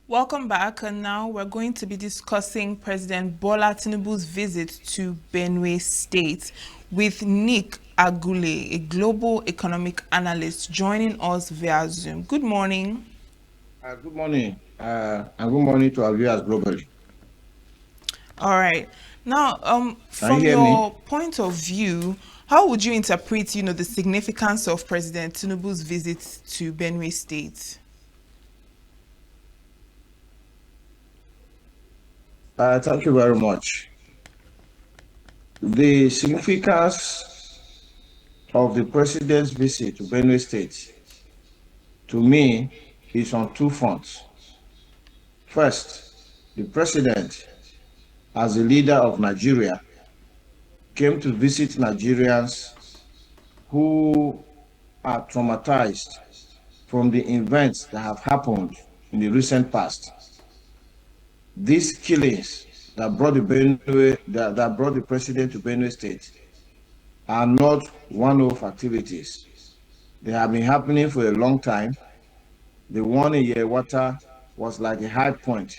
Welcome back, and now we're going to be discussing President Bola Tinubu's visit to Benue State with Nick Agule, a global economic analyst, joining us via Zoom. Good morning. Good morning, and good morning to our viewers globally. All right. Now, Can you from hear me? your point of view, how would you interpret, the significance of President Tinubu's visit to Benue State? Thank you very much. The significance of the president's visit to Benue State, to me, is on two fronts. First, the president, as the leader of Nigeria, came to visit Nigerians who are traumatized from the events that have happened in the recent past. These killings that brought the president to Benue State are not one-off activities. They have been happening for a long time. The one in Yata was like a high point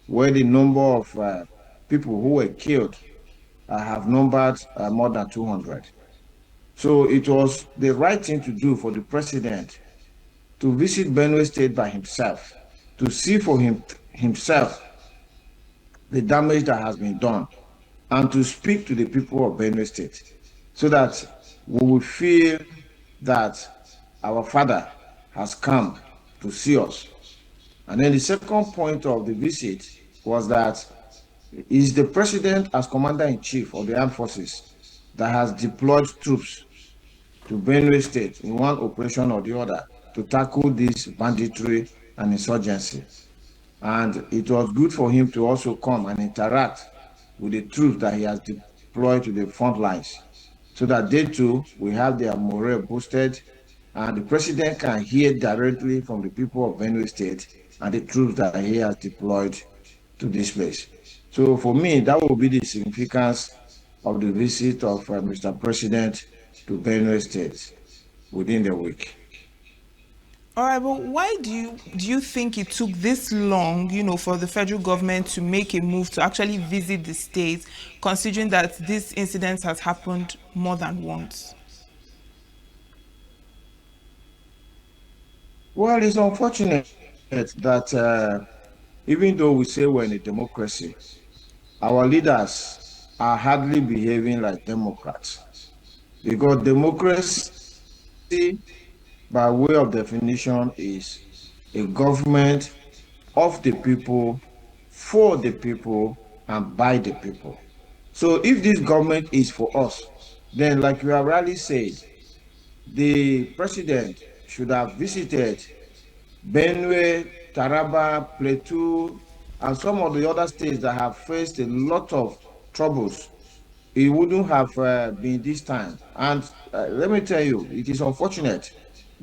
where the number of people who were killed have numbered more than 200. So it was the right thing to do for the president to visit Benue State by himself, to see for himself the damage that has been done, and to speak to the people of Benue State so that we will feel that our Father has come to see us. And then the second point of the visit was that is the president, as commander in chief of the armed forces, that has deployed troops to Benue State in one operation or the other to tackle this banditry and insurgency. And it was good for him to also come and interact with the troops that he has deployed to the front lines so that they too will have their morale boosted and the president can hear directly from the people of Benue State and the troops that he has deployed to this place. So for me, that will be the significance of the visit of Mr. President to Benue State within the week. All right, but why do you think it took this long, for the federal government to make a move to actually visit the state, considering that this incident has happened more than once? Well, it's unfortunate that even though we say we're in a democracy, our leaders are hardly behaving like Democrats because democracy, by way of definition, is a government of the people, for the people, and by the people. So if this government is for us, then, like you have rightly said, the president should have visited Benue, Taraba, Plateau, and some of the other states that have faced a lot of troubles. It wouldn't have been this time. And let me tell you, it is unfortunate,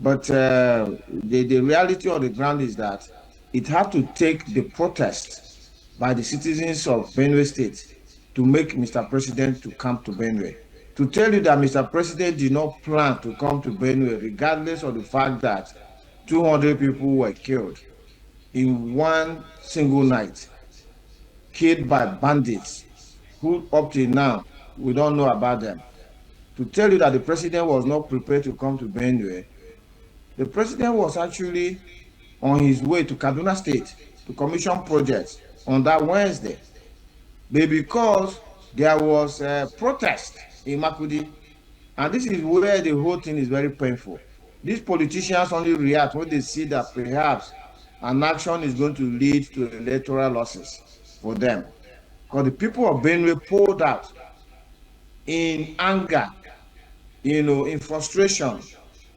but the reality on the ground is that it had to take the protest by the citizens of Benue State to make Mr. President to come to Benue. To tell you that Mr. President did not plan to come to Benue, regardless of the fact that 200 people were killed in one single night, killed by bandits who up till now we don't know about them. To tell you that the president was not prepared to come to Benue, the president was actually on his way to Kaduna State to commission projects on that Wednesday. But because there was a protest in Makudi, and this is where the whole thing is very painful. These politicians only react when they see that perhaps an action is going to lead to electoral losses for them. Because the people of Benue pulled out in anger, in frustration,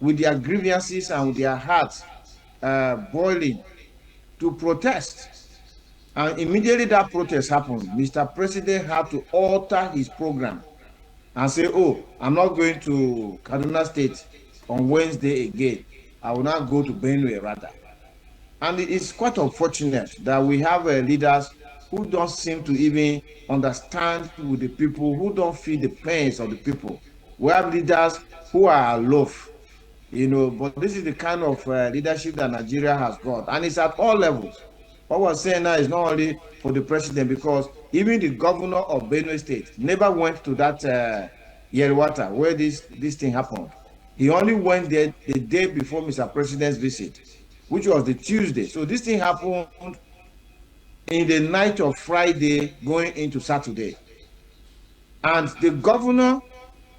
with their grievances and with their hearts boiling to protest. And immediately that protest happened, Mr. President had to alter his program and say, oh, I'm not going to Kaduna State on Wednesday again. I will not go to Benue rather. And it's quite unfortunate that we have leaders who don't seem to even understand with the people, who don't feel the pains of the people. We have leaders who are aloof, but this is the kind of leadership that Nigeria has got. And it's at all levels, what we're saying now is not only for the president, because even the governor of Benue State never went to that Yerwata where this thing happened. He only went there the day before Mr. President's visit, which was the Tuesday. So this thing happened in the night of Friday going into Saturday. And the governor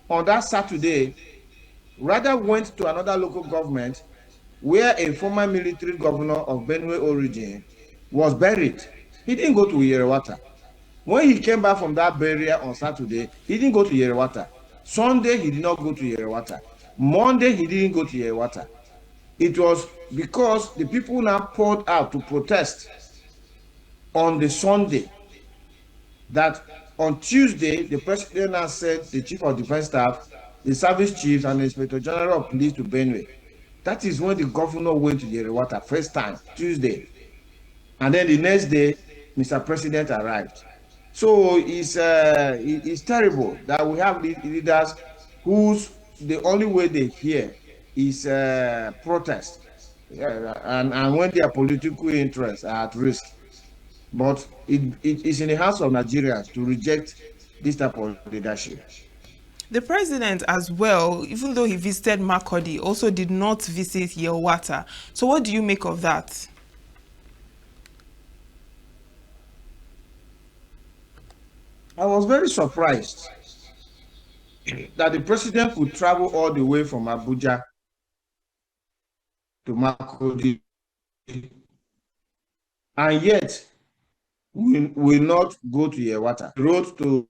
on that Saturday rather went to another local government where a former military governor of Benue origin was buried. He didn't go to Yerewata. When he came back from that burial on Saturday, he didn't go to Yerewata. Sunday, he did not go to Yerewata. Monday, he didn't go to Yerewata. It was because the people now poured out to protest on the Sunday that on Tuesday, the president now sent the chief of defense staff, the service chiefs, and the inspector general of police to Benue. That is when the governor went to Yerewata first time, Tuesday. And then the next day, Mr. President arrived. So it's terrible that we have leaders whose the only way they hear is protest, and when their political interests are at risk. But it is in the hands of Nigerians to reject this type of leadership. The president as well, even though he visited Makodi, also did not visit Yelwata. So what do you make of that? I was very surprised that the president could travel all the way from Abuja to Makodi, and yet will not go to Yewata. The road to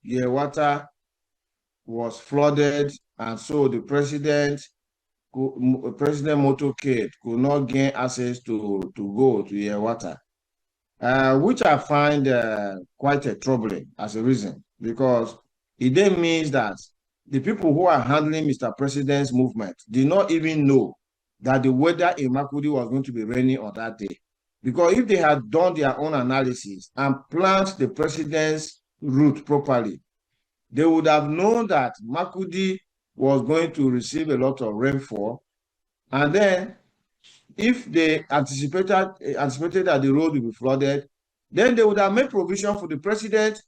Yewata was flooded, and so the president motorcade could not gain access to go to Yewata, which I find quite troubling as a reason, because it then means that the people who are handling Mr. President's movement did not even know that the weather in Makudi was going to be raining on that day. Because if they had done their own analysis and planned the president's route properly, they would have known that Makudi was going to receive a lot of rainfall. And then if they anticipated that the road would be flooded, then they would have made provision for the president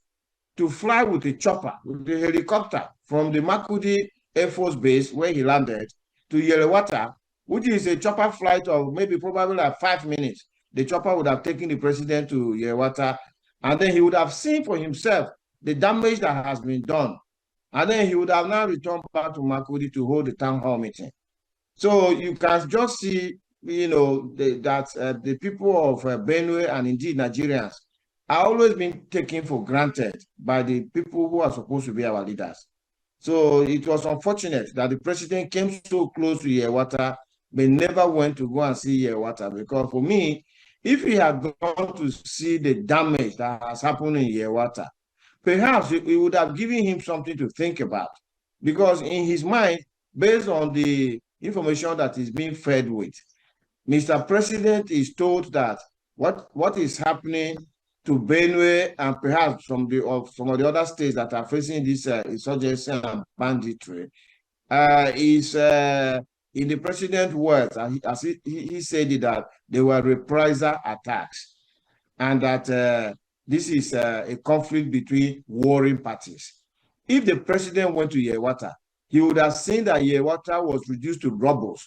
to fly with a chopper, with a helicopter from the Makudi Air Force Base where he landed to Yerewata, which is a chopper flight of maybe probably like 5 minutes. The chopper would have taken the president to Yerewata, and then he would have seen for himself the damage that has been done. And then he would have now returned back to Makudi to hold the town hall meeting. So you can just see, that the people of Benue and indeed Nigerians are always being taken for granted by the people who are supposed to be our leaders. So it was unfortunate that the president came so close to Yewata, but never went to go and see Yewata. Because for me, if he had gone to see the damage that has happened in Yewata, perhaps it would have given him something to think about. Because in his mind, based on the information that is being fed with, Mr. President is told that what is happening to Benue and perhaps some of the other states that are facing this insurgency and banditry is, in the president's words, as he said it, that they were reprisal attacks, and that this is a conflict between warring parties. If the president went to Yewata, he would have seen that Yewata was reduced to rubble.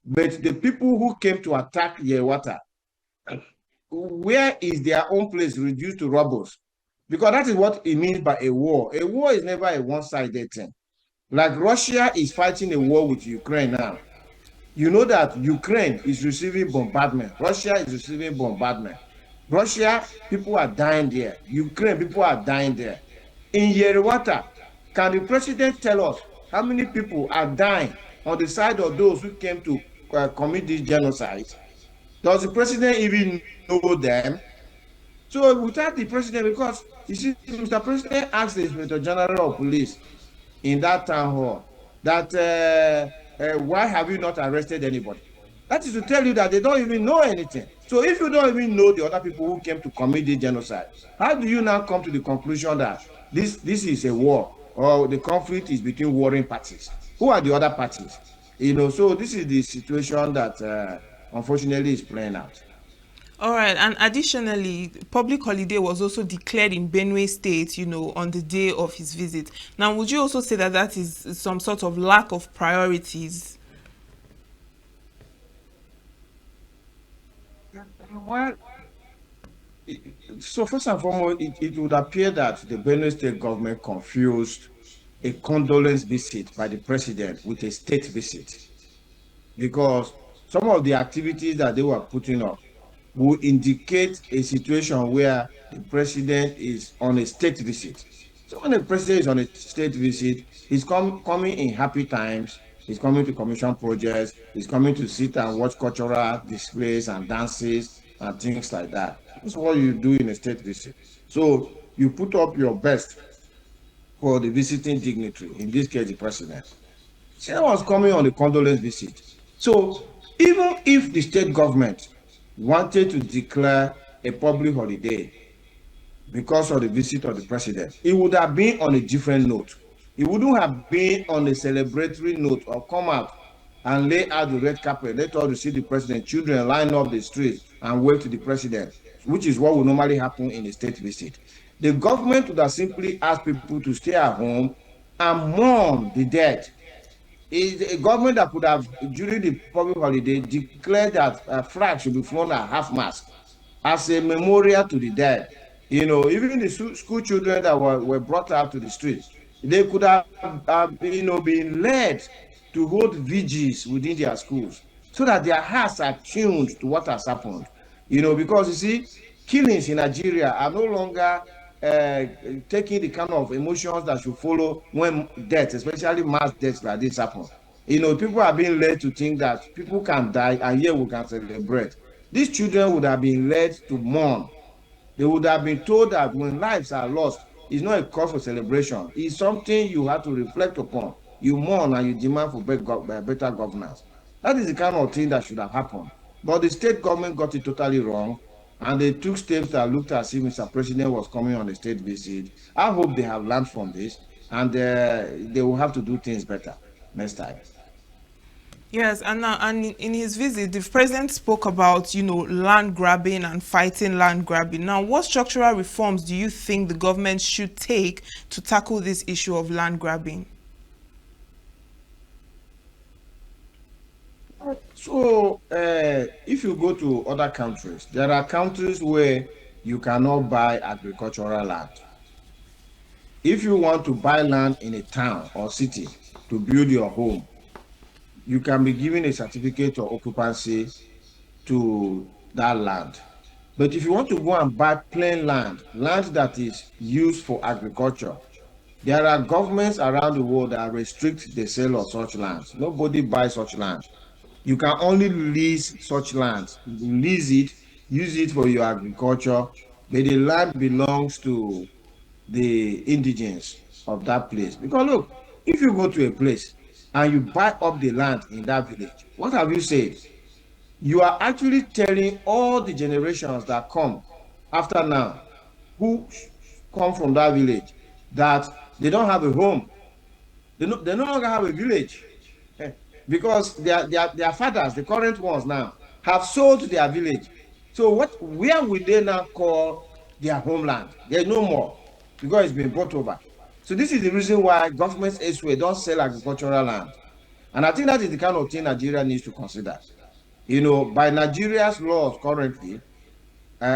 But the people who came to attack Yewata, where is their own place reduced to rubble? Because that is what it means by a war. A war is never a one-sided thing. Like Russia is fighting a war with Ukraine now. You know that Ukraine is receiving bombardment. Russia is receiving bombardment. Russia, people are dying there. Ukraine, people are dying there. In Yerewata, can the president tell us how many people are dying on the side of those who came to commit this genocide? Does the president even know them? So without the president, because you see, Mr. President asked the Inspector General of Police in that town hall that why have you not arrested anybody? That is to tell you that they don't even know anything. So if you don't even know the other people who came to commit the genocide, how do you now come to the conclusion that this is a war, or the conflict is between warring parties? Who are the other parties? So this is the situation that unfortunately is playing out. All right, and additionally, public holiday was also declared in Benue State, on the day of his visit. Now, would you also say that that is some sort of lack of priorities? Well, so first and foremost, it would appear that the Benue state government confused a condolence visit by the president with a state visit, because some of the activities that they were putting up will indicate a situation where the president is on a state visit. So when the president is on a state visit, he's coming in happy times. He's coming to commission projects. He's coming to sit and watch cultural displays and dances and things like that. That's what you do in a state visit. So you put up your best for the visiting dignitary, in this case, the president. China was coming on a condolence visit. So even if the state government wanted to declare a public holiday because of the visit of the president, it would have been on a different note. It wouldn't have been on a celebratory note or come out and lay out the red carpet, let all to see the president, children line up the streets and wave to the president, which is what would normally happen in a state visit. The government would have simply asked people to stay at home and mourn the dead. Is a government that could have, during the public holiday, declared that flag should be flown at half mast as a memorial to the dead. Even the school children that were brought out to the street, they could have been led to hold vigils within their schools so that their hearts are tuned to what has happened. Because you see, killings in Nigeria are no longer uh, taking the kind of emotions that should follow when death, especially mass deaths like this happen. People are being led to think that people can die and yet we can celebrate. These children would have been led to mourn. They would have been told that when lives are lost, it's not a cause for celebration. It's something you have to reflect upon. You mourn and you demand for better governance. That is the kind of thing that should have happened. But the state government got it totally wrong, and they took steps that looked as if Mr. President was coming on a state visit. I hope they have learned from this, and they will have to do things better next time. Yes, and now and in his visit, the president spoke about land grabbing and fighting land grabbing. Now, what structural reforms do you think the government should take to tackle this issue of land grabbing? So, if you go to other countries, there are countries where you cannot buy agricultural land. If you want to buy land in a town or city to build your home, you can be given a certificate of occupancy to that land. But if you want to go and buy plain land, land that is used for agriculture, there are governments around the world that restrict the sale of such lands. Nobody buys such land. You can only lease such lands. Lease it, use it for your agriculture, but the land belongs to the indigenes of that place. Because look, if you go to a place and you buy up the land in that village, what have you said? You are actually telling all the generations that come after now, who come from that village, that they don't have a home. They no longer have a village. Eh, because their fathers, the current ones now, have sold their village. So where will they now call their homeland? There's no more, because it's been bought over. So this is the reason why governments elsewhere don't sell agricultural land. And I think that is the kind of thing Nigeria needs to consider. By Nigeria's laws currently,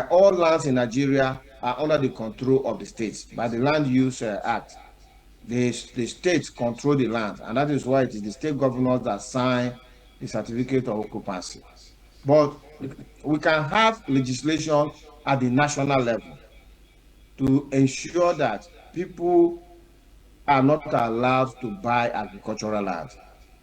all lands in Nigeria are under the control of the states by the Land Use Act. The states control the land, and that is why it is the state governors that sign the certificate of occupancy. But we can have legislation at the national level to ensure that people are not allowed to buy agricultural land,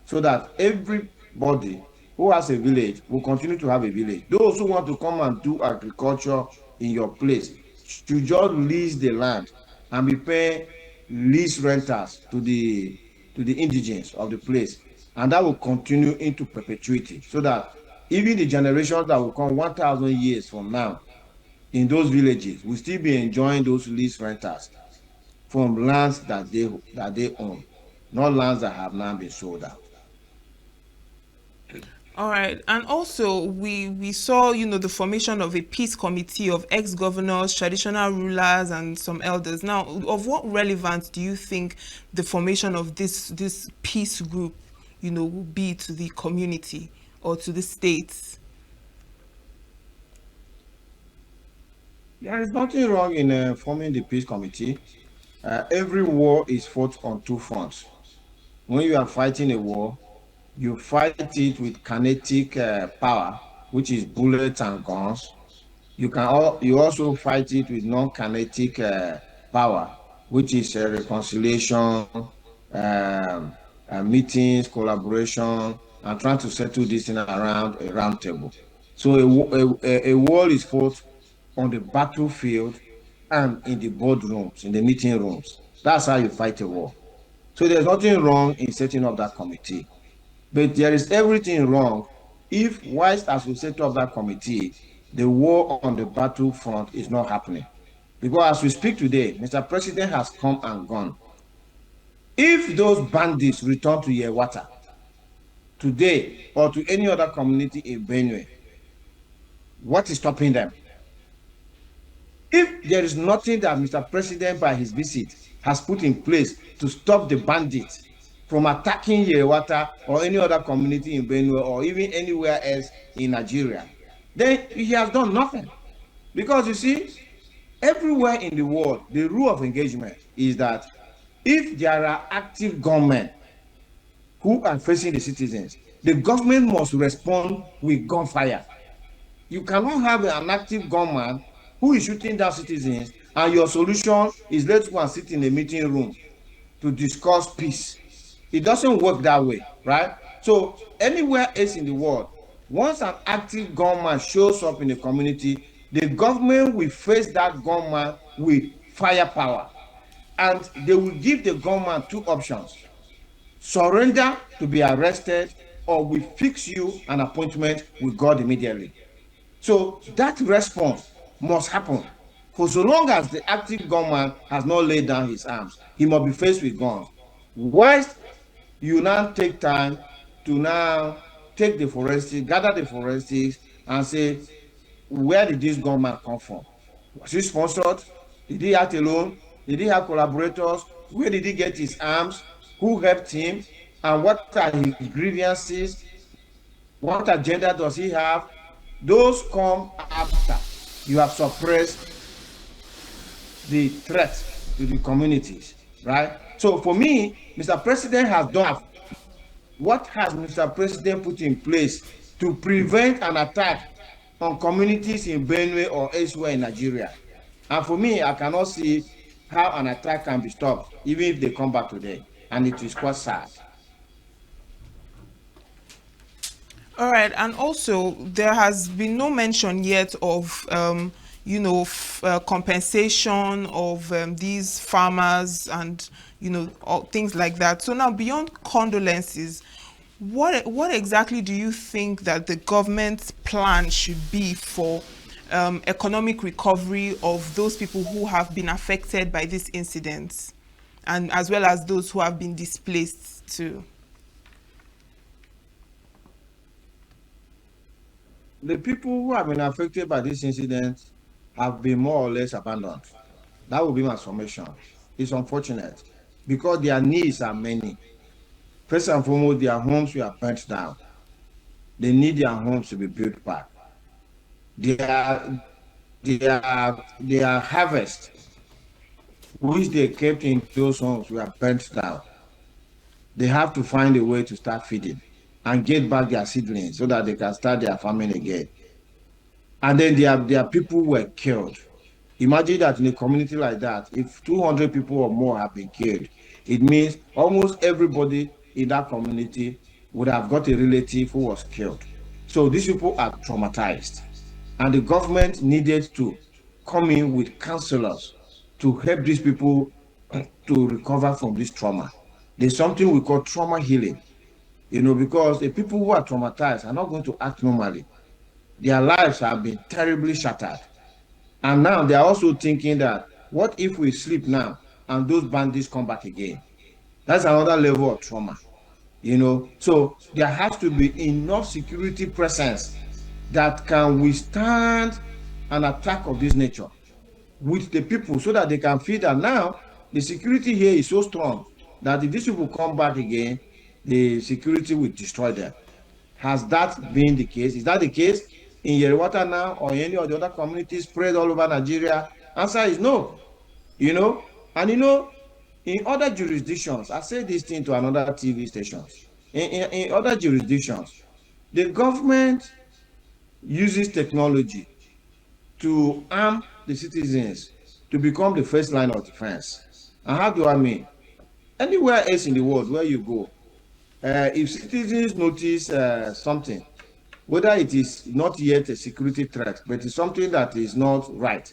so that everybody who has a village will continue to have a village. Those who want to come and do agriculture in your place should just lease the land and be paying lease renters to the indigenes of the place. And that will continue into perpetuity, so that even the generations that will come 1,000 years from now in those villages will still be enjoying those lease renters from lands that they own, not lands that have now been sold out. All right, and also we saw, the formation of a peace committee of ex-governors, traditional rulers, and some elders. Now, of what relevance do you think the formation of this peace group, will be to the community or to the states? There is nothing wrong in forming the peace committee. Every war is fought on two fronts. When you are fighting a war, you fight it with kinetic power, which is bullets and guns. You also fight it with non-kinetic power, which is reconciliation, meetings, collaboration, and trying to settle this thing around a round table. So a war is fought on the battlefield and in the boardrooms, in the meeting rooms. That's how you fight a war. So there's nothing wrong in setting up that committee. But there is everything wrong if, whilst as we set up that committee, the war on the battlefront is not happening. Because as we speak today, Mr. President has come and gone. If those bandits return to Yewata today or to any other community in Benue, what is stopping them? If there is nothing that Mr. President, by his visit, has put in place to stop the bandits from attacking Yewata or any other community in Benue or even anywhere else in Nigeria, then he has done nothing. Because you see, everywhere in the world, the rule of engagement is that if there are active gunmen who are facing the citizens, the government must respond with gunfire. You cannot have an active gunman who is shooting down citizens, and your solution is let's go and sit in a meeting room to discuss peace. It doesn't work that way, right? So anywhere else in the world, once an active gunman shows up in a community, the government will face that gunman with firepower, and they will give the gunman two options: surrender to be arrested, or we fix you an appointment with God immediately. So that response must happen. For so long as the active gunman has not laid down his arms, he must be faced with guns. Whilst you now take time to now take the forensics, gather the forensics, and say, where did this gunman come from? Was he sponsored? Did he act alone? Did he have collaborators? Where did he get his arms? Who helped him? And what are his grievances? What agenda does he have? Those come after you have suppressed the threat to the communities, right? So for me, Mr. President has done. What has Mr. President put in place to prevent an attack on communities in Benue or elsewhere in Nigeria? And for me, I cannot see how an attack can be stopped, even if they come back today. And it is quite sad. All right, and also there has been no mention yet of compensation of these farmers and all, things like that. So now, beyond condolences, what exactly do you think that the government's plan should be for economic recovery of those people who have been affected by this incident, and as well as those who have been displaced too? The people who have been affected by this incident have been more or less abandoned. That would be my summation. It's unfortunate because their needs are many. First and foremost, their homes were burnt down. They need their homes to be built back. Their, their harvest, which they kept in those homes, were burnt down. They have to find a way to start feeding and get back their seedlings so that they can start their farming again. And then their people were killed. Imagine that in a community like that, if 200 people or more have been killed, it means almost everybody in that community would have got a relative who was killed. So these people are traumatized. And the government needed to come in with counselors to help these people to recover from this trauma. There's something we call trauma healing, because the people who are traumatized are not going to act normally. Their lives have been terribly shattered. And now they are also thinking that, what if we sleep now and those bandits come back again? That's another level of trauma. So there has to be enough security presence that can withstand an attack of this nature with the people, so that they can feel that now the security here is so strong that if these people come back again, the security will destroy them. Has that been the case? Is that the case in Yerwata now, or any of the other communities spread all over Nigeria? Answer is no. And in other jurisdictions, I say this thing to another TV stations. In other jurisdictions, the government uses technology to arm the citizens to become the first line of defense. And how do I mean? Anywhere else in the world where you go, if citizens notice something, whether it is not yet a security threat, but it's something that is not right,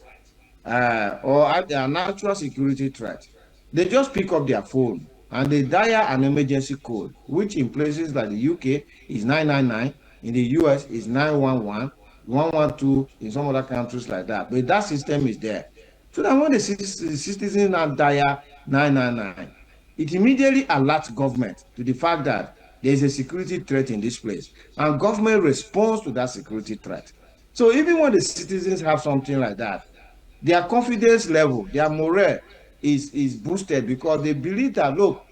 or a natural security threat, they just pick up their phone and they dial an emergency code, which in places like the UK is 999, in the US is 911, 112, in some other countries like that. But that system is there. So that when the citizens now dial 999, it immediately alerts government to the fact that there is a security threat in this place, and government responds to that security threat. So even when the citizens have something like that, their confidence level, their morale is boosted, because they believe that, look,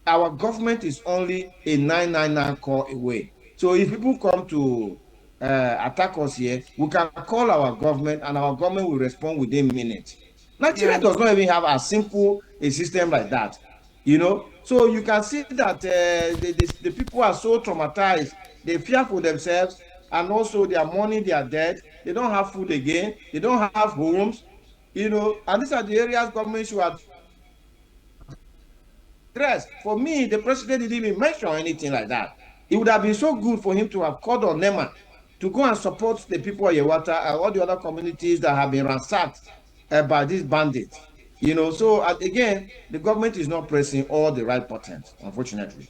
our government is only a 999 call away. So if people come to attack us here, we can call our government and our government will respond within minutes. Nigeria Yeah. does not even have a simple a system like that. So you can see that the people are so traumatized, they fear for themselves, and also their money, they are dead, they don't have food again, they don't have homes. And these are the areas government should address. For me, the president didn't even mention anything like that. It would have been so good for him to have called on NEMA to go and support the people of Yewata and all the other communities that have been ransacked by these bandits. So again, the government is not pressing all the right buttons, unfortunately.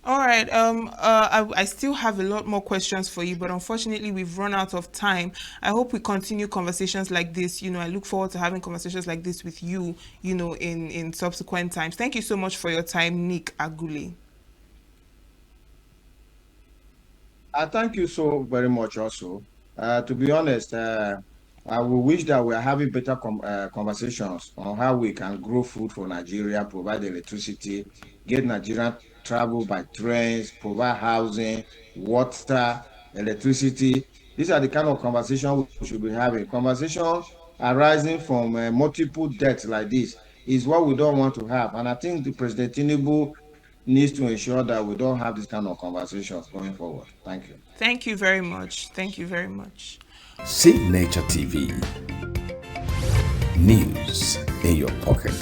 All right. I still have a lot more questions for you, but unfortunately, we've run out of time. I hope we continue conversations like this. I look forward to having conversations like this with you, in subsequent times. Thank you so much for your time, Nick Agule. I thank you so very much also. To be honest, I will wish that we are having better conversations on how we can grow food for Nigeria, provide electricity, get Nigerian travel by trains, provide housing, water, electricity. These are the kind of conversation we should be having. Conversation arising from multiple deaths like this is what we don't want to have. And I think the President Tinubu needs to ensure that we don't have this kind of conversations going forward. Thank you. Thank you very much. Thank you very much. See Nature TV. News in your pocket.